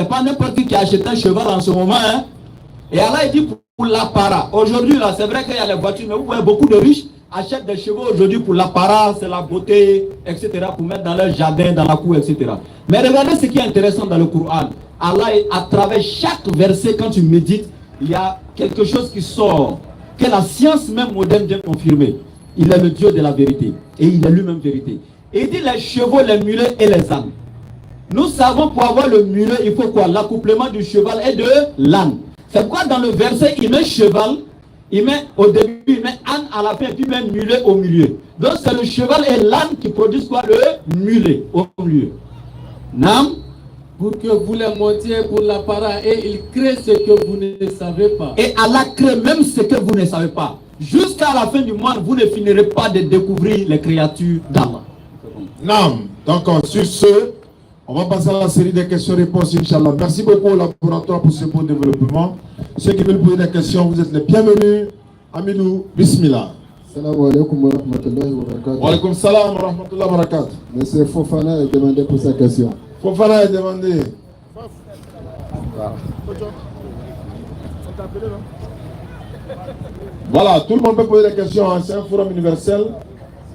C'est pas n'importe qui achète un cheval en ce moment. Hein. Et Allah il dit pour l'apparat. Aujourd'hui, là, c'est vrai qu'il y a les voitures, mais vous voyez beaucoup de riches achètent des chevaux aujourd'hui pour l'apparat, c'est la beauté, etc., pour mettre dans leur jardin, dans la cour, etc. Mais regardez ce qui est intéressant dans le Coran. Allah, à travers chaque verset, quand tu médites, il y a quelque chose qui sort, que la science même moderne vient confirmer. Il est le Dieu de la vérité. Et il est lui-même vérité. Et il dit les chevaux, les mulets et les ânes. Nous savons pour avoir le mulet, il faut quoi? L'accouplement du cheval et de l'âne. C'est pourquoi dans le verset, il met cheval, il met au début, il met âne à la fin, puis il met mulet au milieu. Donc c'est le cheval et l'âne qui produisent quoi? Le mulet au milieu. Nam? Pour que vous les montiez pour l'apparat et il crée ce que vous ne savez pas. Et Allah crée même ce que vous ne savez pas. Jusqu'à la fin du monde, vous ne finirez pas de découvrir les créatures d'Allah. Nam. Donc sur ce, on va passer à la série des questions-réponses, Inch'Allah. Merci beaucoup au laboratoire pour ce beau développement. Ceux qui veulent poser des questions, vous êtes les bienvenus. Amilou, bismillah. Salam alaikum wa rahmatullahi wa barakatuh. Wa alaikum salam wa rahmatullahi wa barakatuh. Monsieur Fofana est demandé pour sa question. Fofana est demandé. Voilà, tout le monde peut poser des questions. Hein. C'est un forum universel.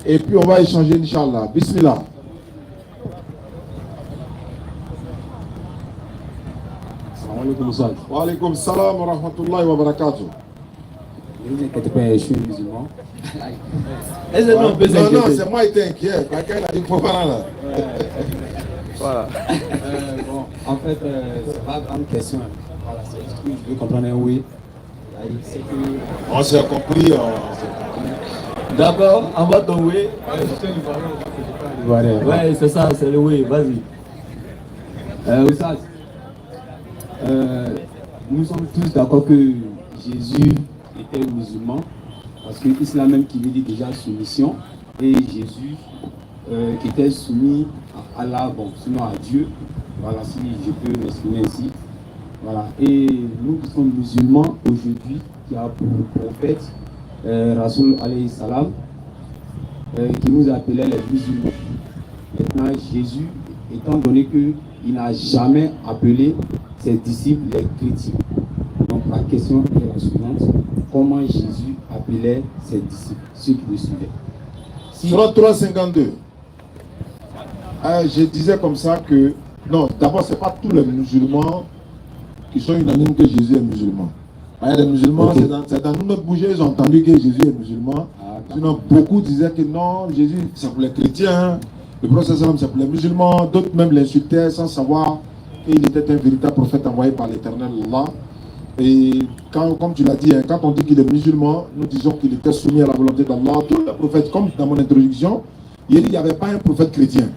Et puis on va échanger, Inch'Allah. Bismillah. Wa alaikum salam wa rahmatullahi wa barakatuh. Ne vous inquiétez pas, je suis musulman. Non, c'est moi qui étais inquiet. Quelqu'un a dit Fofana là. Voilà. Bon, en fait, c'est pas une grande question. Voilà, c'est juste que je veux comprendre un oui. C'est que... On s'est compris. D'accord, en bas ton oui. Voilà. Ouais, c'est ça, c'est le oui, vas-y. Oussad, nous sommes tous d'accord que Jésus était musulman, parce que l'islam même qui lui dit déjà soumission, et Jésus qui était soumis à Allah, bon, sinon à Dieu, voilà, si je peux m'exprimer ainsi. Voilà. Et nous qui sommes musulmans aujourd'hui, qui a pour prophète Rasoul alayhi salam, qui nous appelait les musulmans. Maintenant, Jésus, étant donné qu'il n'a jamais appelé ses disciples les chrétiens. Donc la question est la suivante: comment Jésus appelait ses disciples, ceux qui le suivaient? Surat 352. Je disais comme ça que, non, d'abord, ce n'est pas tous les musulmans qui sont unanimes que Jésus est musulman. Il y a des musulmans, okay. C'est dans notre bougie, ils ont entendu que Jésus est musulman. Sinon, beaucoup disaient que non, Jésus, c'est pour les chrétiens, le prophète c'est pour les musulmans. D'autres même l'insultaient sans savoir qu'il était un véritable prophète envoyé par l'éternel Allah. Et comme tu l'as dit, hein, quand on dit qu'il est musulman, nous disons qu'il était soumis à la volonté d'Allah. Tous les prophètes, comme dans mon introduction, il n'y avait pas un prophète chrétien.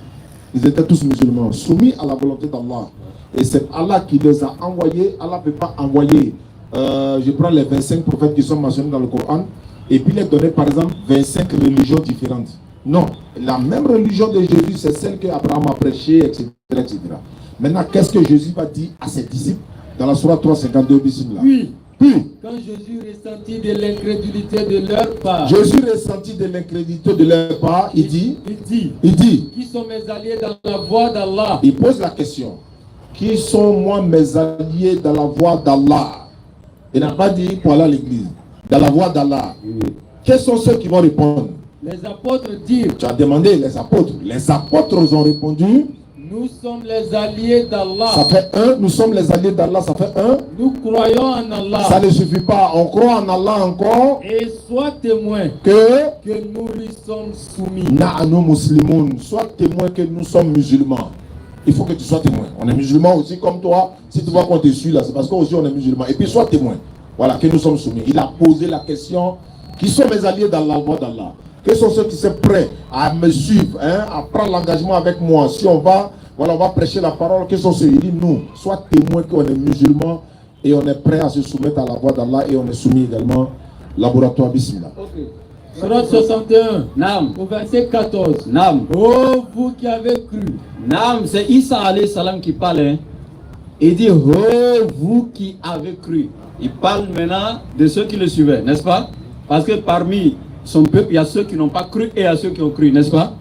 Ils étaient tous musulmans, soumis à la volonté d'Allah. Et c'est Allah qui les a envoyés. Allah ne peut pas envoyer. Je prends les 25 prophètes qui sont mentionnés dans le Coran, et puis les donner par exemple 25 religions différentes. Non, la même religion de Jésus, c'est celle qu'Abraham a prêchée, etc., etc. Maintenant, qu'est-ce que Jésus va dire à ses disciples dans la Sourate 352 bismillah? Puis, quand Jésus ressentit de l'incrédulité de leur part, Jésus ressentit de l'incrédulité de leur part, il dit, qui sont mes alliés dans la voie d'Allah? Il pose la question: qui sont moi mes alliés dans la voie d'Allah? Il n'a pas dit pour aller à l'église, dans la voie d'Allah. Quels sont ceux qui vont répondre? Les apôtres dirent. Tu as demandé les apôtres. Les apôtres ont répondu: nous sommes les alliés d'Allah. Ça fait un. Nous sommes les alliés d'Allah. Ça fait un. Nous croyons en Allah. Ça ne suffit pas. On croit en Allah encore. Et sois témoin que nous lui sommes soumis. Na'anu muslimoun. Sois témoin que nous sommes musulmans. Il faut que tu sois témoin. On est musulmans aussi comme toi. Si tu vois qu'on te suit là, c'est parce qu'aussi on est musulmans. Et puis sois témoin. Voilà, que nous sommes soumis. Il a posé la question: qui sont mes alliés dans la voie d'Allah? Quels sont ceux qui sont prêts à me suivre, hein, à prendre l'engagement avec moi? Si on va, voilà, on va prêcher la parole. Quels sont ceux? Il dit: nous, sois témoin qu'on est musulmans et on est prêt à se soumettre à la voie d'Allah, et on est soumis également. Laboratoire bismillah. Okay. Surat 61, Nam. Au verset 14. Nam. Oh, vous qui avez cru. Nam, c'est Isa alayhi salam qui parle. Hein. Il dit: oh, vous qui avez cru. Il parle maintenant de ceux qui le suivaient, n'est-ce pas? Parce que parmi son peuple, il y a ceux qui n'ont pas cru et il y a ceux qui ont cru, n'est-ce pas?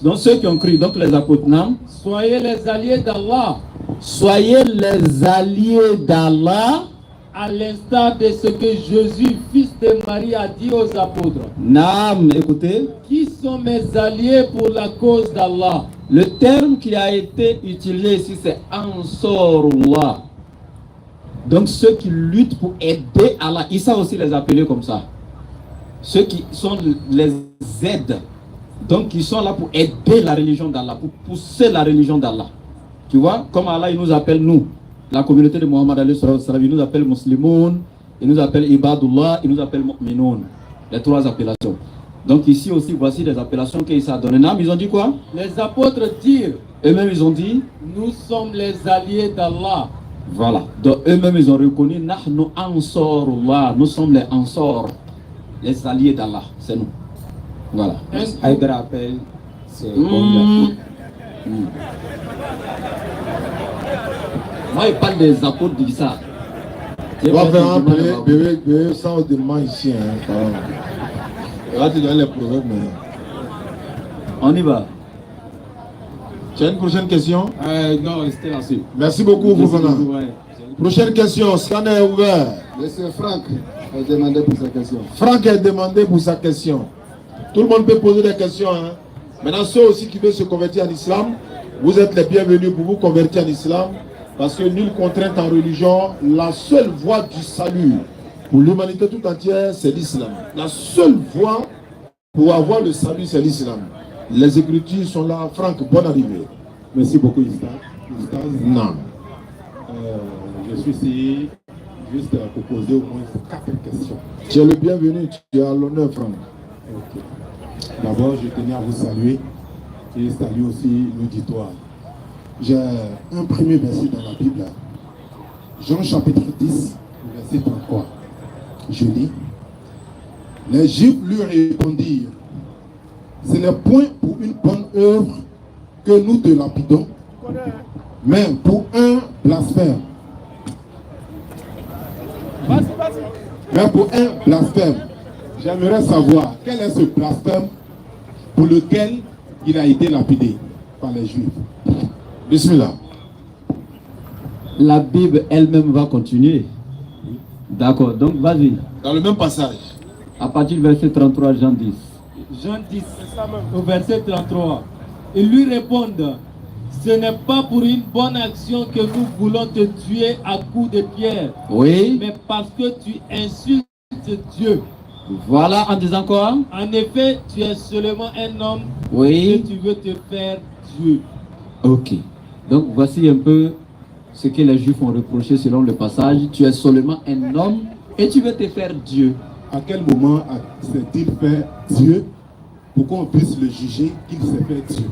Donc ceux qui ont cru, donc les apôtres, Nam. Soyez les alliés d'Allah. Soyez les alliés d'Allah. à l'instar de ce que Jésus, fils de Marie, a dit aux apôtres. Naam, écoutez. Qui sont mes alliés pour la cause d'Allah? Le terme qui a été utilisé ici, c'est Ansarullah. Donc ceux qui luttent pour aider Allah, Issa aussi les appeler comme ça. Ceux qui sont les aides, donc qui sont là pour aider la religion d'Allah, pour pousser la religion d'Allah. Tu vois, comme Allah il nous appelle nous, la communauté de Mohammed alayhi sallam, il nous appelle musulmans, il nous appelle ibadullah, il nous appelle mu'minoun. Les trois appellations. Donc ici aussi, voici les appellations qu'il a données. Ils ont dit quoi? Les apôtres dirent, eux-mêmes ils ont dit, nous sommes les alliés d'Allah. Voilà. Donc eux-mêmes ils ont reconnu, Nahnu Ansarullah, nous sommes les Ansar, les alliés d'Allah, c'est nous. Voilà. Haïdara appelle, c'est Moi, il parle des apôtres d'Issa. On va faire un bébé sans demande ici. Là, tu donnes les proverbes. On y va. Tu as une prochaine question? Non, restez là-dessus. Merci beaucoup, Fofana. Prochaine question, scanner ouvert. Monsieur Franck a demandé pour sa question. Franck a demandé pour sa question. Tout le monde peut poser des questions. Hein? Maintenant, ceux aussi qui veulent se convertir en islam, vous êtes les bienvenus pour vous convertir en islam. Parce que nulle contrainte en religion, la seule voie du salut pour l'humanité tout entière, c'est l'islam. La seule voie pour avoir le salut, c'est l'islam. Les écritures sont là. Franck, bonne arrivée. Merci beaucoup, Ista. Non. Je suis ici juste pour poser au moins 4 questions. Tu es le bienvenu, tu es à l'honneur, Franck. Okay. D'abord, je tenais à vous saluer et saluer aussi l'auditoire. J'ai un premier verset dans la Bible, Jean chapitre 10, verset 33. Je lis, les Juifs lui répondirent, ce n'est point pour une bonne œuvre que nous te lapidons, mais pour un blasphème. Mais pour un blasphème. J'aimerais savoir quel est ce blasphème pour lequel il a été lapidé par les Juifs. Bismillah. La Bible elle-même va continuer. D'accord, donc vas-y. Dans le même passage. À partir du verset 33, Jean 10. Jean 10, au verset 33. Ils lui répondent, ce n'est pas pour une bonne action que nous voulons te tuer à coups de pierre, Oui. mais parce que tu insultes Dieu. Voilà, en disant quoi? En effet, tu es seulement un homme Oui. et tu veux te faire Dieu. Ok. Donc voici un peu ce que les Juifs ont reproché selon le passage. Tu es seulement un homme et tu veux te faire Dieu. À quel moment s'est-il fait Dieu pour qu'on puisse le juger qu'il s'est fait Dieu?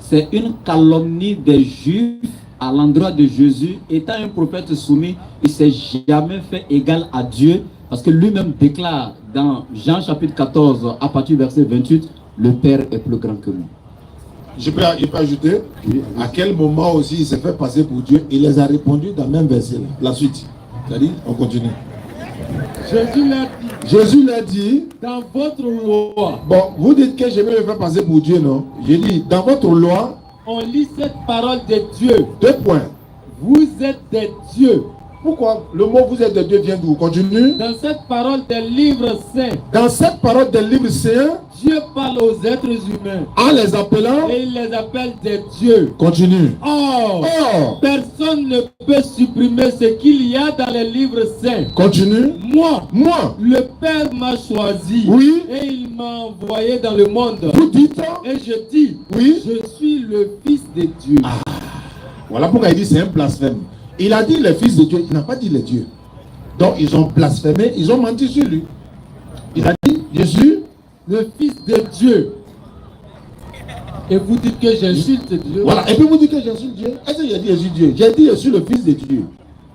C'est une calomnie des Juifs à l'endroit de Jésus. Étant un prophète soumis, il ne s'est jamais fait égal à Dieu parce que lui-même déclare dans Jean chapitre 14 à partir du verset 28, le Père est plus grand que moi. Je peux ajouter, à quel moment aussi il s'est fait passer pour Dieu? Il les a répondu dans le même verset. La suite. C'est-à-dire, on continue. Jésus l'a dit, dans votre loi. Bon, vous dites que je vais me faire passer pour Dieu, non? J'ai dit, dans votre loi, on lit cette parole de Dieu. 2 points. Vous êtes des dieux. Pourquoi le mot vous êtes des dieux vient d'où? Continue. Dans cette parole des livres saints. Dans cette parole des livres saints, Dieu parle aux êtres humains. En les appelant. Et il les appelle des dieux. Continue. Or, personne ne peut supprimer ce qu'il y a dans les livres saints. Continue. Moi, le Père m'a choisi. Oui. Et il m'a envoyé dans le monde. Vous dites. Et je dis. Oui. Je suis le Fils de Dieu. Voilà pourquoi il dit c'est un blasphème. Il a dit les fils de Dieu, il n'a pas dit les dieux. Donc ils ont blasphémé, ils ont menti sur lui. Il a dit Jésus, le Fils de Dieu. Et vous dites que j'insulte Dieu. Voilà, et puis vous dites que j'insulte Dieu. Est-ce que j'ai dit Jésus Dieu? J'ai dit je suis le Fils de Dieu.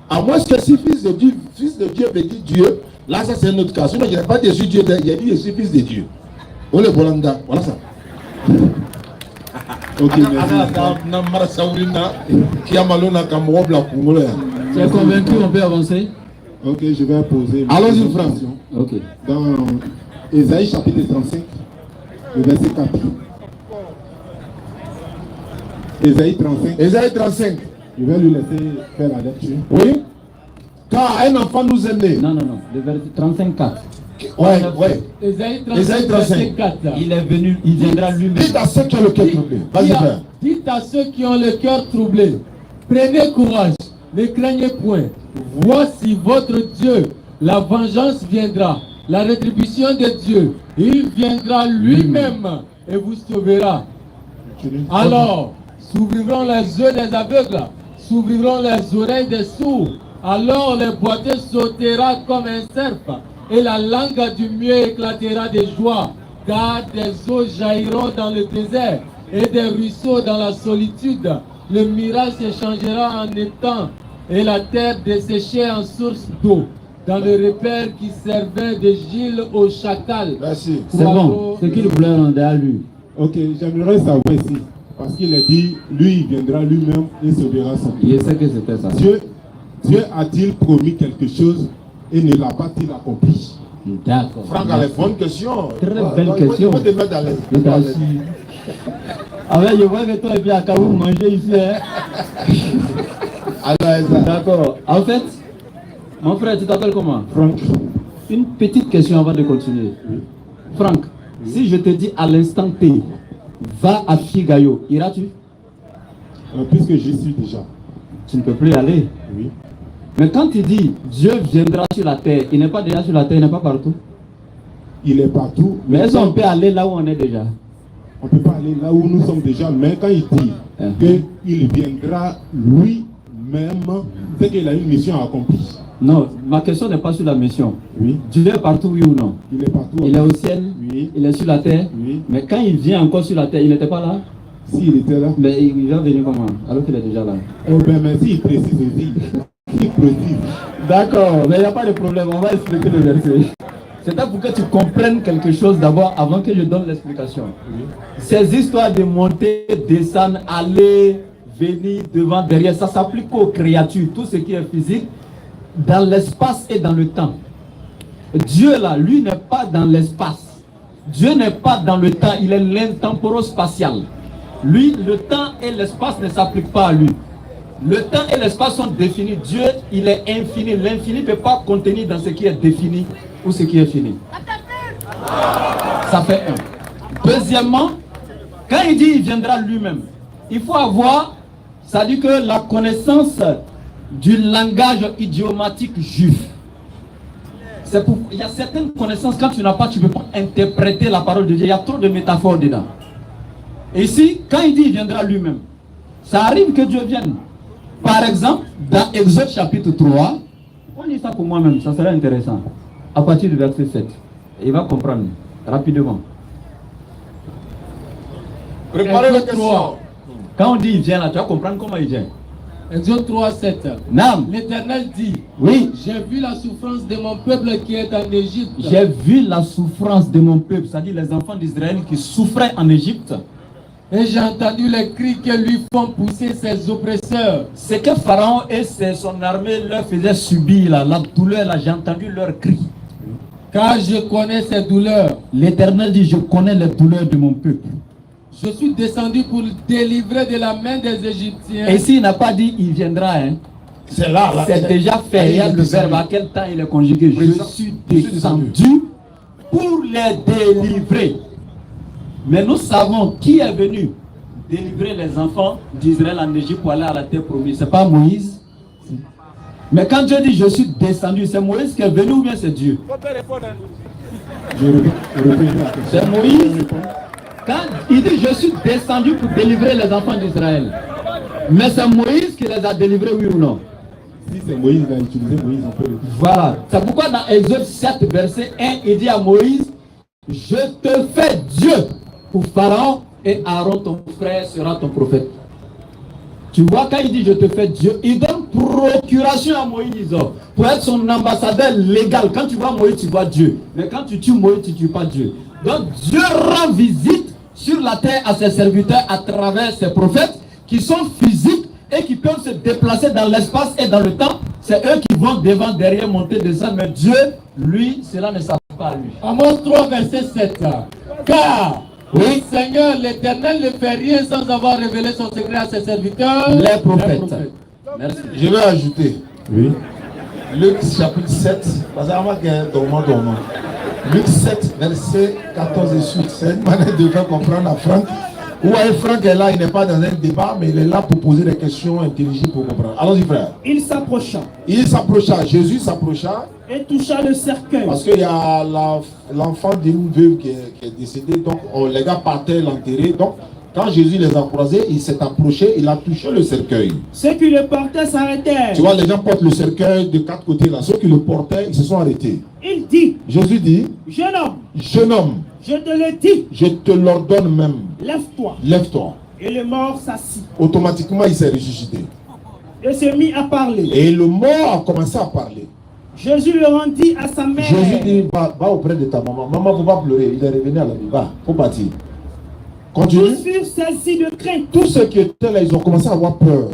À moins que si Fils de Dieu veut dire Dieu, là ça c'est un autre cas. Sinon je n'ai pas dit Jésus Dieu, j'ai dit je suis Fils de Dieu. Voilà ça. Ok, tu es convaincu, on peut avancer? Ok, je vais poser. Allons-y, Franck. Ok. Dans Ésaïe chapitre 35, le verset 4. Ésaïe 35. Ésaïe 35. Je vais lui laisser faire la lecture. Oui. Quand un enfant nous est né. Non, le verset 35-4. Ouais. Ésaïe Ésaïe 35, 35. verset 4. Il est venu, il viendra lui-même. Dites à ceux qui ont le cœur troublé. Vas-y, frère. Dites à ceux qui ont le cœur troublé, prenez courage, ne craignez point. Voici votre Dieu, la vengeance viendra, la rétribution de Dieu. Il viendra lui-même et vous sauvera. Alors, s'ouvriront les yeux des aveugles, s'ouvriront les oreilles des sourds. Alors les boiteux sautera comme un cerf, et la langue du mieux éclatera de joie, car des eaux jailliront dans le désert, et des ruisseaux dans la solitude. Le mirage se changera en étang, et la terre desséchée en source d'eau, dans le repère qui servait de gîte au chacal. Merci. C'est bon, ce qu'il voulait rendre à lui. Ok, j'aimerais savoir ici, parce qu'il a dit, lui, il viendra lui-même et sauvera son peuple. Il sait que c'était ça. Dieu a-t-il promis quelque chose et ne l'a pas-il accompli? D'accord. Franck a les bonnes questions. Très belle question. Il faut te mettre à l'aise. Tout à fait. Ah ouais, je vois que toi et puis à Kaou manger ici. D'accord. En fait, mon frère, tu t'appelles comment? Franck. Une petite question avant de continuer. Franck, si je te dis à l'instant T, va à Figayo, iras-tu? Puisque j'y suis déjà. Tu ne peux plus y aller. Oui. Mais quand tu dis Dieu viendra sur la terre, il n'est pas déjà sur la terre, il n'est pas partout. Il est partout. Mais est-ce qu'on peut aller là où on est déjà? On ne peut pas aller là où nous sommes déjà. Mais quand il dit qu'il viendra lui-même, c'est qu'il a une mission à accomplir. Non, ma question n'est pas sur la mission. Oui. Dieu est partout, oui ou non? Il est partout. Il est au ciel, Oui. il est sur la terre. Oui. Mais quand il vient encore sur la terre, il n'était pas là? S'il était là. Mais il va venir comment? Alors qu'il est déjà là. Oh ben merci, il précise aussi. Il précise. D'accord, mais il n'y a pas de problème, on va expliquer le verset. C'est là pour que tu comprennes quelque chose d'abord avant que je donne l'explication. Oui. Ces histoires de monter, descendre, aller, venir, devant, derrière, ça s'applique aux créatures, tout ce qui est physique, dans l'espace et dans le temps. Dieu là, lui n'est pas dans l'espace. Dieu n'est pas dans le temps, il est l'intemporo-spatial. Lui, le temps et l'espace ne s'appliquent pas à lui. Le temps et l'espace sont définis. Dieu, il est infini. L'infini ne peut pas contenir dans ce qui est défini ou ce qui est fini. Ça fait un. Deuxièmement, quand il dit il viendra lui-même, il faut avoir, ça dit que la connaissance du langage idiomatique juif. Il y a certaines connaissances, quand tu n'as pas, tu ne peux pas interpréter la parole de Dieu. Il y a trop de métaphores dedans. Et ici, quand il dit il viendra lui-même, ça arrive que Dieu vienne. Par exemple, dans Exode chapitre 3, on lit ça pour moi-même, ça serait intéressant. À partir du verset 7. Il va comprendre rapidement. Préparez la question. Quand on dit il vient là, tu vas comprendre comment il vient. Exode 3, 7. Nam. L'Éternel dit, Oui. j'ai vu la souffrance de mon peuple qui est en Égypte. J'ai vu la souffrance de mon peuple, c'est-à-dire les enfants d'Israël qui souffraient en Égypte. Et j'ai entendu les cris que lui font pousser ses oppresseurs. Ce que Pharaon et son armée leur faisaient subir, là, la douleur, là, j'ai entendu leurs cris. Car je connais ces douleurs. L'Éternel dit, je connais les douleurs de mon peuple. Je suis descendu pour le délivrer de la main des Égyptiens. Et s'il n'a pas dit, il viendra, hein. C'est là. C'est déjà fait. Il y a le verbe, à quel temps il est conjugué. Je suis descendu pour les délivrer. Mais nous savons qui est venu délivrer les enfants d'Israël en Égypte pour aller à la terre promise. Ce n'est pas Moïse. Mais quand Dieu dit je suis descendu, c'est Moïse qui est venu ou bien c'est Dieu? C'est Moïse. Quand il dit je suis descendu pour délivrer les enfants d'Israël. Mais c'est Moïse qui les a délivrés, oui ou non? Si c'est Moïse, il a utilisé Moïse, on peut le dire. Voilà. C'est pourquoi dans Exode 7, verset 1, il dit à Moïse, je te fais Dieu pour Pharaon et Aaron, ton frère, sera ton prophète. Tu vois, quand il dit je te fais Dieu, il donne procuration à Moïse pour être son ambassadeur légal. Quand tu vois Moïse, tu vois Dieu. Mais quand tu tues Moïse, tu ne tues pas Dieu. Donc Dieu rend visite sur la terre à ses serviteurs à travers ses prophètes qui sont physiques et qui peuvent se déplacer dans l'espace et dans le temps. C'est eux qui vont devant, derrière, monter, descendre. Mais Dieu, lui, cela ne s'applique pas à lui. Amos 3, verset 7. Car Oui, Seigneur, l'Éternel ne fait rien sans avoir révélé son secret à ses serviteurs, les prophètes. Merci. Je vais ajouter. Oui. Luc chapitre 7, parce que avant qu'il dormant. Luc 7, verset 14 et suite. C'est une manière de faire comprendre à Franck. Vous voyez, Franck est là, il n'est pas dans un débat, mais il est là pour poser des questions intelligibles pour comprendre. Allons-y, frère. Il s'approcha Jésus s'approcha, et toucha le cercueil. parce qu'il y a l'enfant d'une veuve qui est décédée, donc les gars partaient l'enterrer. Donc, quand Jésus les a croisés, il s'est approché, il a touché le cercueil. Ceux qui le portaient s'arrêtèrent. Tu vois, les gens portent le cercueil de quatre côtés là. Ceux qui le portaient, ils se sont arrêtés. Il dit, Jésus dit, jeune homme, je te le dis, je te l'ordonne même, lève-toi. lève-toi. Et le mort s'assit Automatiquement, il s'est ressuscité. et se mit à parler. Et le mort a commencé à parler. Jésus le rendit à sa mère. Jésus dit, va auprès de ta maman. Maman, faut pas pleurer. Il est revenu à la vie. Va, faut partir. Continue. Tous furent saisis de crainte Tous ceux qui étaient là, ils ont commencé à avoir peur.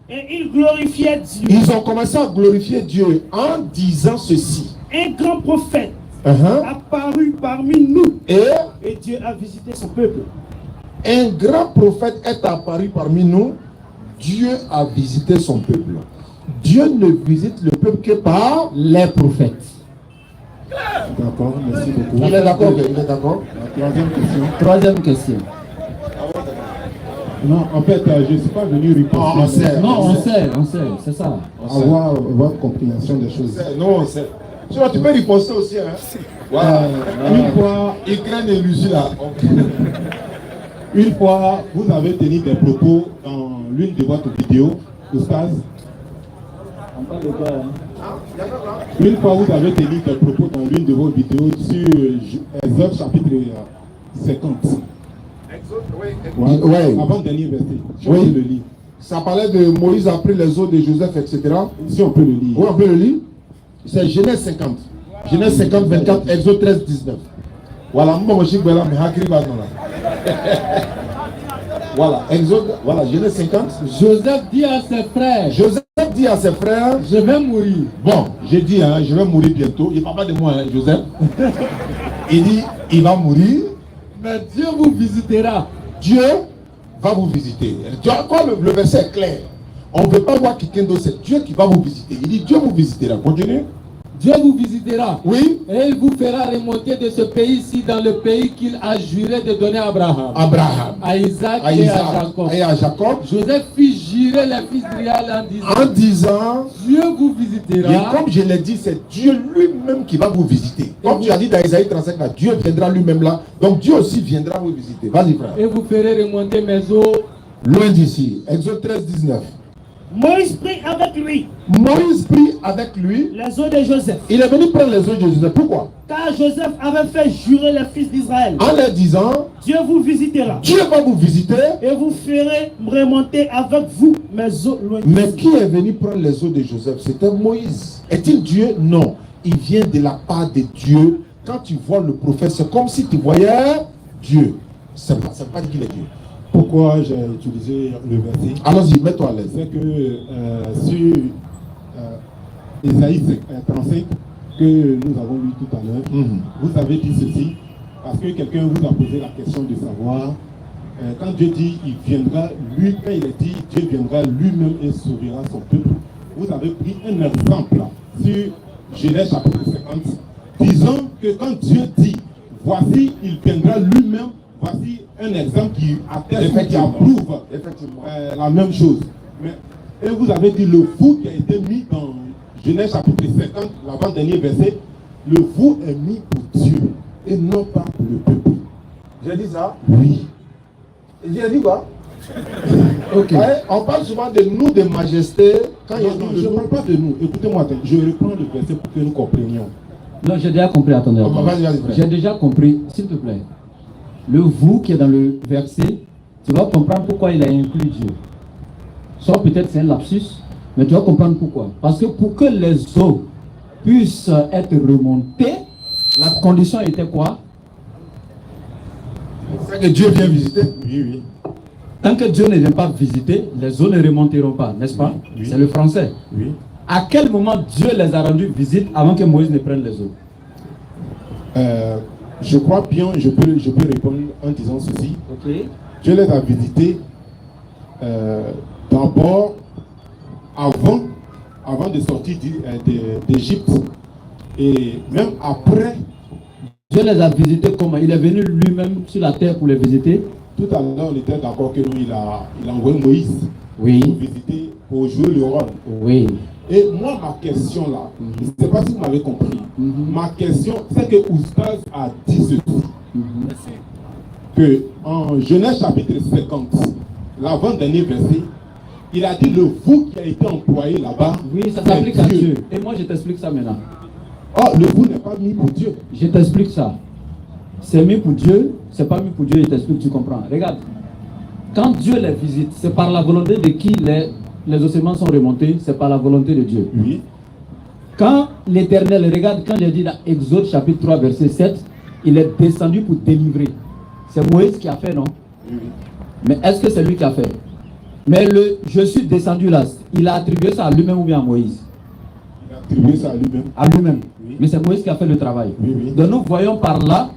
et ils glorifiaient Dieu. Ils ont commencé à glorifier Dieu en disant ceci. Un grand prophète Uh-huh. apparut parmi nous Et Dieu a visité son peuple. un grand prophète est apparu parmi nous. Dieu a visité son peuple. Dieu ne visite le peuple que par Les prophètes. D'accord, merci beaucoup. Il est d'accord, il est d'accord. La troisième question. Troisième question. Non, en fait, je ne suis pas venu riposter. on sait. Non, on sait, c'est ça. Avoir votre compréhension des choses. Non, c'est. Sinon, tu peux riposter aussi. Hein? Voilà. Une fois, Ukraine et Russie là. une fois, vous avez tenu des propos dans l'une de votre vidéos, Oustaz. Une fois, vous avez tenu des propos dans l'une de vos vidéos sur Exode chapitre 50. Ouais. Avant-dernier verset. Si Oui. on peut le lire. Ça parlait de Moïse a pris les os de Joseph, etc. Si on peut le lire. Oui, on peut le lire. C'est Genèse 50. Genèse 50, 24, Exode 13, 19. Voilà, voilà, Exode, voilà, Genèse 50. Joseph dit à ses frères, Joseph dit à ses frères, je vais mourir. bon, j'ai dit, hein, je vais mourir bientôt. Il ne parle pas de moi, hein, Joseph. Il dit, il va mourir. Mais Dieu vous visitera. Dieu va vous visiter. Quand le verset est clair, on ne veut pas voir quelqu'un d'autre, c'est Dieu qui va vous visiter. Il dit, Dieu vous visitera. Continue. Dieu vous visitera. Oui. Et il vous fera remonter de ce pays-ci dans le pays qu'il a juré de donner à Abraham, Abraham, à Isaac à et Isaac à Jacob. et à Jacob, Joseph fit jurer les fils d'Israël en disant, Dieu vous et visitera. comme je l'ai dit, c'est Dieu lui-même qui va vous visiter. Comme tu as dit dans Isaïe 35, là, Dieu viendra lui-même là. Donc Dieu aussi viendra vous visiter. Vas-y, frère. Et vous ferez remonter mes eaux. Loin d'ici. Exode 13, 19. Moïse prit avec lui Moïse prit avec lui. les os de Joseph, Il est venu prendre les os de Joseph. Pourquoi? car Joseph avait fait jurer les fils d'Israël. En leur disant, Dieu vous visitera Dieu va vous visiter. et vous ferez remonter avec vous mes os loin Mais d'ici. qui est venu prendre les os de Joseph? C'était Moïse. Est-il Dieu? Non. Il vient de la part de Dieu. Quand tu vois le prophète, c'est comme si tu voyais Dieu. Ça ne veut pas dire qu'il est Dieu. Pourquoi j'ai utilisé le verset? Allons-y, mets-toi à l'aise. C'est que sur Ésaïe 35, que nous avons lu tout à l'heure, vous avez dit ceci, parce que quelqu'un vous a posé la question de savoir, quand Dieu dit, il viendra, lui, quand il est dit, Dieu viendra lui-même et sauvera son peuple, vous avez pris un exemple sur Genèse chapitre 50, disant que quand Dieu dit, voici, il viendra lui-même, voici un exemple qui atteste, qui approuve la même chose. Mais, et vous avez dit le vous qui a été mis dans Genèse chapitre 50, l'avant-dernier verset, le vous est mis pour Dieu et non pas pour le peuple. J'ai dit ça? Oui. J'ai dit quoi? Ok. Ouais, on parle souvent de nous, de majesté. Quand il y a Non, nous, je ne parle pas de nous. Écoutez-moi, je reprends le verset pour que nous comprenions. Non, j'ai déjà compris, attendez. Oh, vas-y, frère. J'ai déjà compris, s'il te plaît. Le vous qui est dans le verset, tu vas comprendre pourquoi il a inclus Dieu. Soit peut-être c'est un lapsus, mais tu vas comprendre pourquoi. Parce que pour que les eaux puissent être remontées, la condition était quoi? C'est que Dieu vient visiter. Oui, oui. Tant que Dieu ne vient pas visiter, les eaux ne remonteront pas, n'est-ce pas? Oui. C'est le français. Oui. À quel moment Dieu les a rendus visite avant que Moïse ne prenne les eaux? Je crois bien, je peux répondre en disant ceci. Ok. Dieu les a visités d'abord avant de sortir d'Égypte et même après. Dieu les a visités comment? Il est venu lui-même sur la terre pour les visiter. Tout à l'heure, on était d'accord que nous, il a envoyé Moïse Oui. pour visiter, pour jouer le rôle. Oui. Et moi, ma question là, je ne sais pas si vous m'avez compris. Ma question, c'est que Oustaz a dit ceci. Que en Genèse chapitre 50, l'avant-dernier verset, il a dit le vous qui a été employé là-bas. Oui, ça s'applique à Dieu. Et moi, je t'explique ça maintenant. Oh, le vous n'est pas mis pour Dieu. Je t'explique ça. C'est mis pour Dieu, c'est pas mis pour Dieu, je t'explique, tu comprends. Regarde, quand Dieu les visite, c'est par la volonté de qui les ossements sont remontés, c'est par la volonté de Dieu. Oui. Quand l'Éternel, regarde, quand il dit dans Exode chapitre 3, verset 7, il est descendu pour délivrer. C'est Moïse qui a fait, non? Oui. Mais est-ce que c'est lui qui a fait? Mais je suis descendu là, il a attribué ça à lui-même ou bien à Moïse? Il a attribué ça à lui-même. À lui-même. Oui. Mais c'est Moïse qui a fait le travail. Oui, oui. Donc nous voyons par là,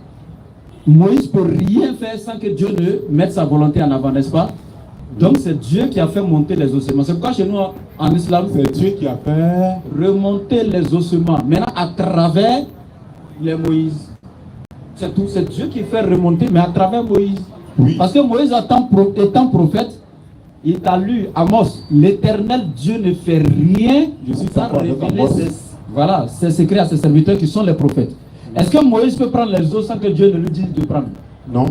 Moïse ne peut rien faire sans que Dieu ne mette sa volonté en avant, n'est-ce pas? Donc c'est Dieu qui a fait monter les ossements. C'est pourquoi chez nous en islam, C'est Dieu qui a fait remonter les ossements. Maintenant à travers les Moïse. C'est tout, c'est Dieu qui fait remonter, mais à travers Moïse. Oui. Parce que Moïse étant prophète, il t'a lu Amos, l'Éternel Dieu ne fait rien sans révéler ses secrets à ses serviteurs qui sont les prophètes. Est-ce que Moïse peut prendre les eaux sans que Dieu ne lui dise de prendre? Non.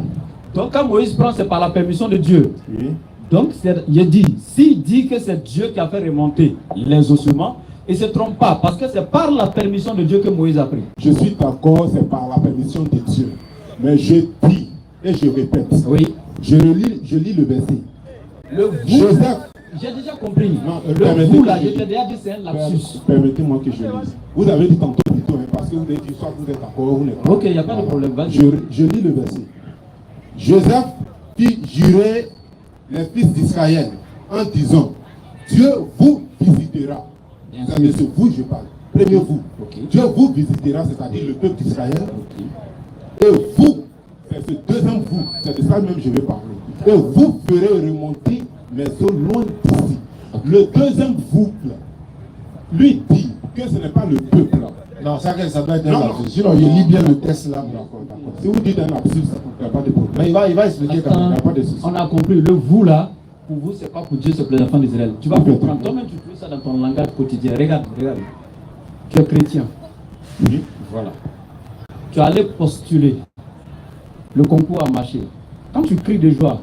Donc quand Moïse prend, c'est par la permission de Dieu. Oui. Donc il dit, s'il dit que c'est Dieu qui a fait remonter les ossements, il ne se trompe pas, parce que c'est par la permission de Dieu que Moïse a pris. Je suis d'accord, c'est par la permission de Dieu. Mais je dis, et je répète, Oui. je lis le verset. Le vous, Joseph, j'ai déjà compris. Non, Le permettez vous là, que je t'ai déjà dit, c'est un lapsus. permettez-moi que je lise. Vous avez dit tantôt plutôt, hein, parce que vous avez dit soit vous êtes d'accord ou vous n'êtes pas. Ok, il n'y a pas de problème. Vas-y. Je lis le verset. Joseph fit jurer les fils d'Israël en disant, Dieu vous visitera. C'est de ce vous je parle. Premier vous. Dieu vous visitera, c'est-à-dire le peuple d'Israël. Et vous, c'est ce deuxième vous, c'est de ça même que je vais parler. Et vous ferez remonter mes eaux loin d'ici. Le deuxième vous, là, lui dit que ce n'est pas le peuple. Là. Non, ça doit être un Non, lapsus. Sinon, je lis bien le texte là. D'accord. Si vous dites un lapsus, il n'y a pas de problème. Mais il va expliquer quand même. Il n'y a pas de souci. On a compris, le vous là, pour vous, c'est pas pour Dieu, c'est pour les enfants d'Israël. Tu vas comprendre, toi-même tu fais ça dans ton langage quotidien. Regarde. Tu es chrétien. Oui. Voilà. Tu allais postuler. Le concours a marché. Quand tu cries de joie,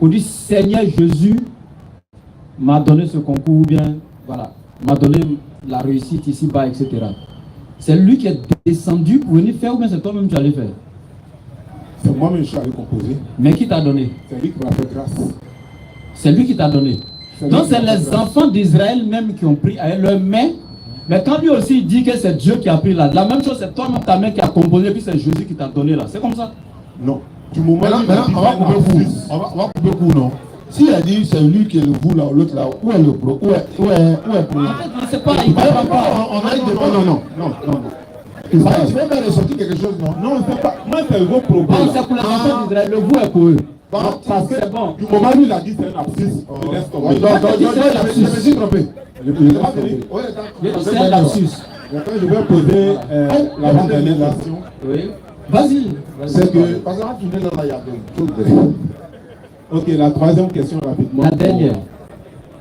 on dit Seigneur Jésus m'a donné ce concours, ou bien, voilà, m'a donné la réussite ici-bas, etc. C'est lui qui est descendu pour venir faire, ou bien c'est toi-même qui allais faire? C'est moi-même qui suis allé composer. Mais qui t'a donné? C'est lui qui m'a fait grâce. C'est lui qui t'a donné. Donc c'est les enfants d'Israël même qui ont pris avec leurs mains. Mais quand lui aussi il dit que c'est Dieu qui a pris là, la même chose, c'est toi-même ta main qui a composé, puis c'est Jésus qui t'a donné là. C'est comme ça? Non. Du moment Maintenant, on va couper le coup. On va couper le coup, non? S'il a dit c'est lui qui est le vous là ou l'autre là, où est le pro? Où est pour En fait, je ne sais pas, il parle pas. On a dit non. Tu vas faire ressortir quelque chose, non? Non, c'est pas. Moi, c'est vos problèmes. Non, c'est pour les enfants d'Israël, le vous est pour eux. Parce que c'est bon. du moment où il a dit c'est un lapsus, il laisse tomber. Je me suis trompé. Je laisse tomber. C'est un lapsus. Maintenant, je vais poser l'avant-dernière question. Oui. Vas-y. C'est que, parce qu'on a tourné là, il y a des choses. Ok, la troisième question rapidement. La dernière.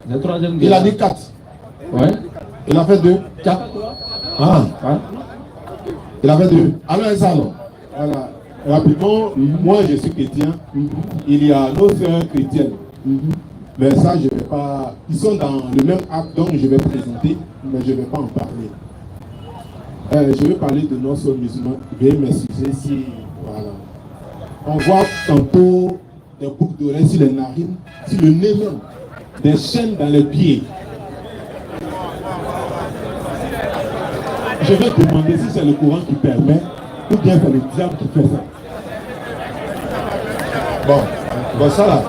La troisième. Il a dit 4. Ouais. Il a fait 2. 4. Ah. Il a fait 2. Alors, ça, non. Voilà. Rapidement, moi je suis chrétien. Il y a nos sœurs chrétiennes. Mais ça, je ne vais pas. Ils sont dans le même acte, donc je vais présenter, mais je ne vais pas en parler. Je vais parler de nos sœurs musulmanes. Veuillez m'excuser si. Voilà. On voit tantôt des boucles d'oreilles sur les narines, sur le nez même, des chaînes dans les pieds. Je vais demander si c'est le courant qui permet ou bien c'est le diable qui fait ça. Bon, ça là.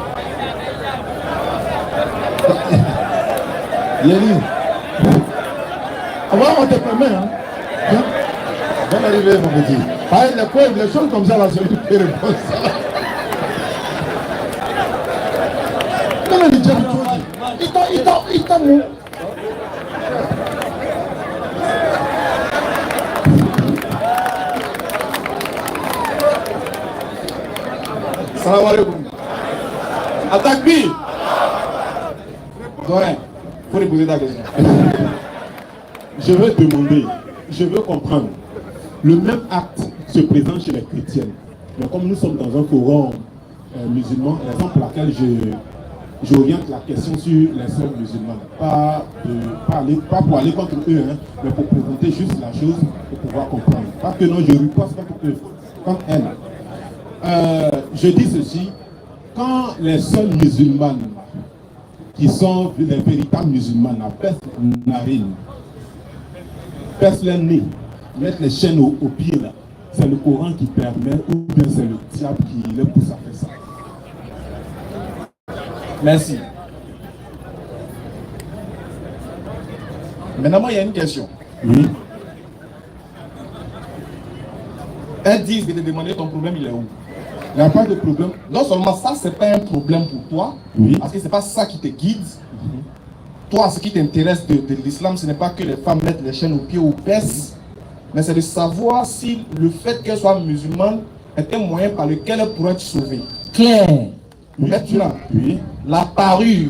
Yéli. On va te permettre, hein. Bonne arrivée, mon petit. Les choses comme ça, là, c'est une réponse. Non, mais il t'a mou. Salam alaikum. Attaque bi. Ouais, faut lui poser ta question. Je veux demander, je veux comprendre. Le même acte se présente chez les chrétiens. Mais comme nous sommes dans un forum musulman, raison pour laquelle j'oriente la question sur les sœurs musulmanes. Pas pour aller contre eux, hein, mais pour présenter juste la chose pour pouvoir comprendre. Pas que non, je riposte contre eux, contre elles. Je dis ceci, quand les sœurs musulmanes, qui sont les véritables musulmanes, pèsent la narine, pèsent leur nez, mettent les chaînes au pied là, c'est le Coran qui permet ou bien c'est le diable qui les pousse à faire ça. Merci. Maintenant, il y a une question. Oui. Elles disent de te demander ton problème, il est où? Il n'y a pas de problème. Non seulement ça, c'est pas un problème pour toi, Oui. parce que c'est pas ça qui te guide. Toi, ce qui t'intéresse de l'islam, ce n'est pas que les femmes mettent les chaînes aux pieds ou baissent, mais c'est de savoir si le fait qu'elles soient musulmanes est un moyen par lequel elles pourraient être sauvées. Claire. Maintenant, Oui. la parure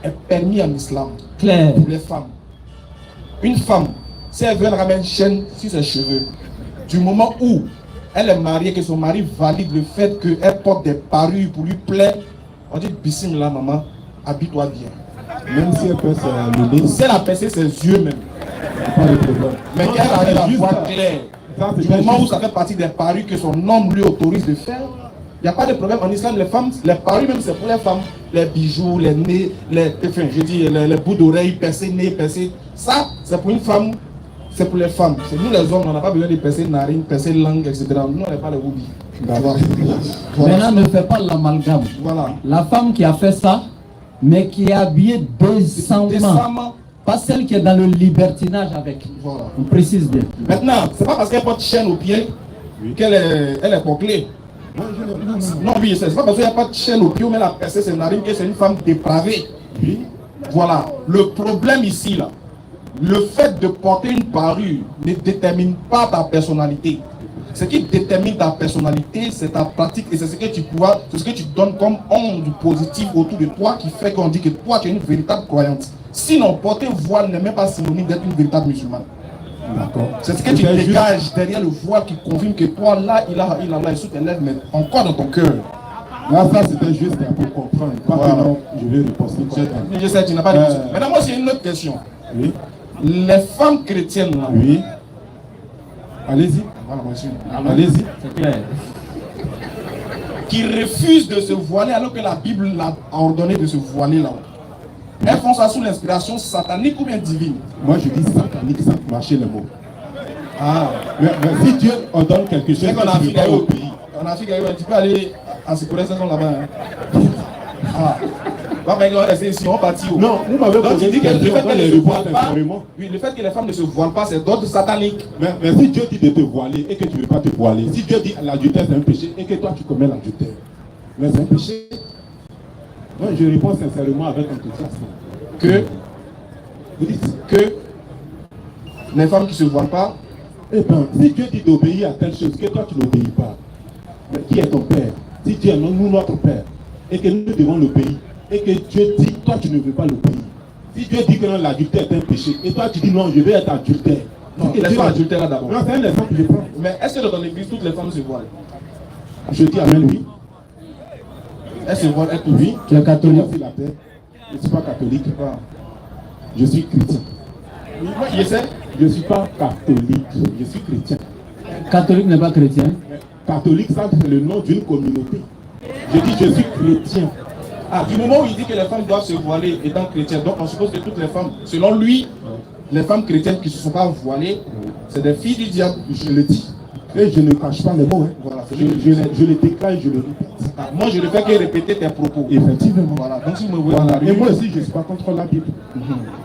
est permise en islam Claire. pour les femmes. Une femme, si elle veut ramener une chaîne sur ses cheveux, du moment où elle est mariée, que son mari valide le fait qu'elle porte des parures pour lui plaire, on dit bismillah maman, habille-toi bien. Même si elle pèse le nez, Si elle a percé ses yeux même, pas de problème. mais Non, qu'elle ça, arrive c'est à juste voir ça. clair, Ça, c'est du pas moment où juste ça fait partie des parures que son homme lui autorise de faire, il n'y a pas de problème. En islam, les femmes, les parures même c'est pour les femmes. Les bijoux, les nez, les bouts d'oreilles percés, nez percés. Ça, c'est pour une femme, c'est pour les femmes. C'est nous les hommes, on n'a pas besoin de percer narine, percer langue, etc. Nous, on n'est pas les hobbies. Voilà. Maintenant, ne fais pas l'amalgame. Voilà. La femme qui a fait ça, mais qui est habillée décemment. Décemment. Pas celle qui est dans le libertinage avec. Voilà. On précise bien. Maintenant, c'est pas parce qu'elle porte chaîne au pied qu'elle est bouclée. Non, oui, c'est pas parce qu'il n'y a pas de chaîne au pied, mais elle a percé ses narines que c'est une femme dépravée. Oui. Voilà. Le problème ici, là, le fait de porter une parure ne détermine pas ta personnalité. Ce qui détermine ta personnalité, c'est ta pratique et c'est ce que tu pourras, c'est ce que tu donnes comme onde positive autour de toi qui fait qu'on dit que toi tu es une véritable croyante. Sinon, porter voile n'est même pas synonyme d'être une véritable musulmane. D'accord. C'est ce que tu dégages derrière le voile qui confirme que toi, là, il est sous tes lèvres, mais encore dans ton cœur. Là, ça, c'était juste pour comprendre. Pas Voilà. que non, je vais riposter. Je sais, tu n'as pas de question. Maintenant, moi, j'ai une autre question. Oui. Les femmes chrétiennes, là, Oui. Allez-y. voilà, monsieur, Allez-y. C'est clair. qui refusent de se voiler alors que la Bible l'a ordonné de se voiler là. Elles font ça sous l'inspiration satanique ou bien divine? Moi, je dis satanique sans marcher les mots. Ah, Mais si Dieu ordonne quelque chose, c'est qu'on a tu Afrique veux pas au au pays. En Afrique, tu peux aller en sécurité là-bas. Hein. Ah. Bah, mais on va rester ici, on partit. Non, vous m'avez Donc, posé tu dis une que le question, fait on qu'elles les ne se répondre voilent pas, sincèrement. oui, le fait que les femmes ne se voilent pas, c'est d'ordre satanique. Mais si Dieu dit de te voiler et que tu ne veux pas te voiler, si Dieu dit l'adultère c'est un péché et que toi tu commets l'adultère, mais c'est un péché. Moi je réponds sincèrement avec enthousiasme. Que, Vous dites, que les femmes qui ne se voilent pas, eh bien, si Dieu dit d'obéir à telle chose que toi tu n'obéis pas, mais qui est ton père? Si Dieu est nous notre père et que nous devons l'obéir et que Dieu dit toi tu ne veux pas l'obéir. Si Dieu dit que non, l'adultère est un péché et toi tu dis non, je vais être adultère. non, Si les Dieu femmes a- adultères là d'abord. Non, c'est un exemple que je prends. Mais est-ce que dans l'église, toutes les femmes se voilent? Je dis amen, oui. Elles se voilent, elles Oui. Tu es catholique. Merci la paix. Je ne suis pas catholique. Je suis chrétien. Je sais. Je ne suis pas catholique. Je suis chrétien. Catholique n'est pas chrétien. Catholique, ça c'est le nom d'une communauté. Je dis je suis chrétien. Ah, du moment où il dit que les femmes doivent se voiler étant chrétiennes, donc on suppose que toutes les femmes, selon lui, les femmes chrétiennes qui ne se sont pas voilées, c'est des filles du diable. Je le dis. Et je ne cache pas les mots. Hein. Voilà, Je les déclare et je le répète. Ah, moi, je ne fais que répéter tes propos. Effectivement. Voilà, donc si vous me voyez Voilà. dans la Et rue- moi aussi, je ne suis pas contre la Bible.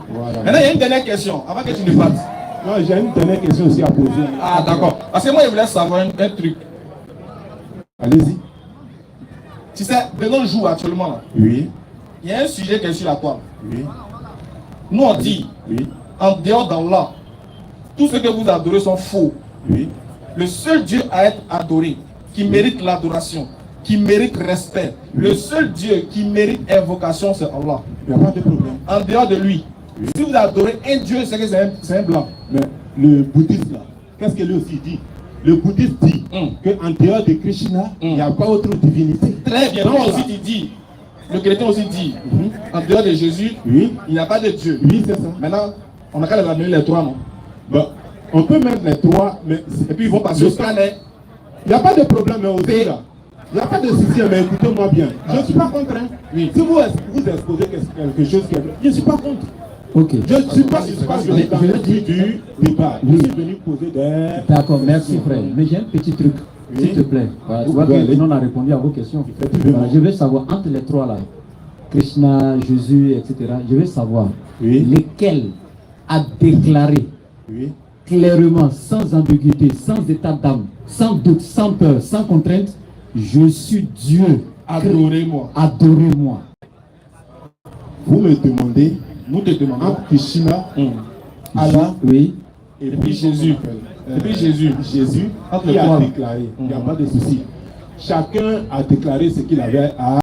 Voilà. Maintenant, il y a une dernière question, avant que tu ne partes. Non, j'ai une dernière question aussi à poser. Ah, d'accord. Parce que moi, je voulais savoir un truc. Allez-y. Tu sais, de nos jours actuellement, là, Oui. il y a un sujet qui est sur la toile. Oui. Nous, on dit, Oui. en dehors d'Allah, tout ce que vous adorez sont faux. Oui. Le seul Dieu à être adoré, qui mérite l'adoration, qui mérite respect, le seul Dieu qui mérite invocation, c'est Allah. Il n'y a pas de problème. En dehors de lui, si vous adorez un Dieu, c'est que c'est un blanc. Mais le bouddhiste, là, qu'est-ce que lui aussi dit? Le bouddhiste dit qu'en dehors de Krishna, il n'y a pas autre divinité. Très bien, moi aussi tu dis, le chrétien aussi dit, en dehors de Jésus, Oui. il n'y a pas de Dieu. Oui, c'est ça. Maintenant, on n'a qu'à les amener les trois, non? Bon, on peut mettre les trois, mais Et puis ils vont passer au scanner. il n'y a pas de problème mais aussi là. Il n'y a pas de souci, mais écoutez-moi bien. Je ne suis pas contre. Hein. Oui. Si vous exposez quelque chose, je ne suis pas contre. Ok. Je ne suis pas venu dans je le veux dire- du débat. Oui. Je suis venu poser des... D'accord, merci frère. Mais j'ai un petit truc, Oui. s'il te plaît. Voilà, tu Vous vois pouvez que aller. on a répondu à vos questions. Effectivement. Voilà, je veux savoir, entre les trois là, Krishna, Jésus, etc., je veux savoir Oui. lesquels a déclaré Oui. clairement, sans ambiguïté, sans état d'âme, sans doute, sans peur, sans contrainte, je suis Dieu. Adorez-moi. Adorez-moi. Vous me demandez, Nous te demandons. entre Krishna, Allah Oui. et puis Jésus. Et puis Jésus. Jésus Entre qui les a trois. déclaré. Il n'y a pas de souci. Chacun a déclaré ce qu'il avait à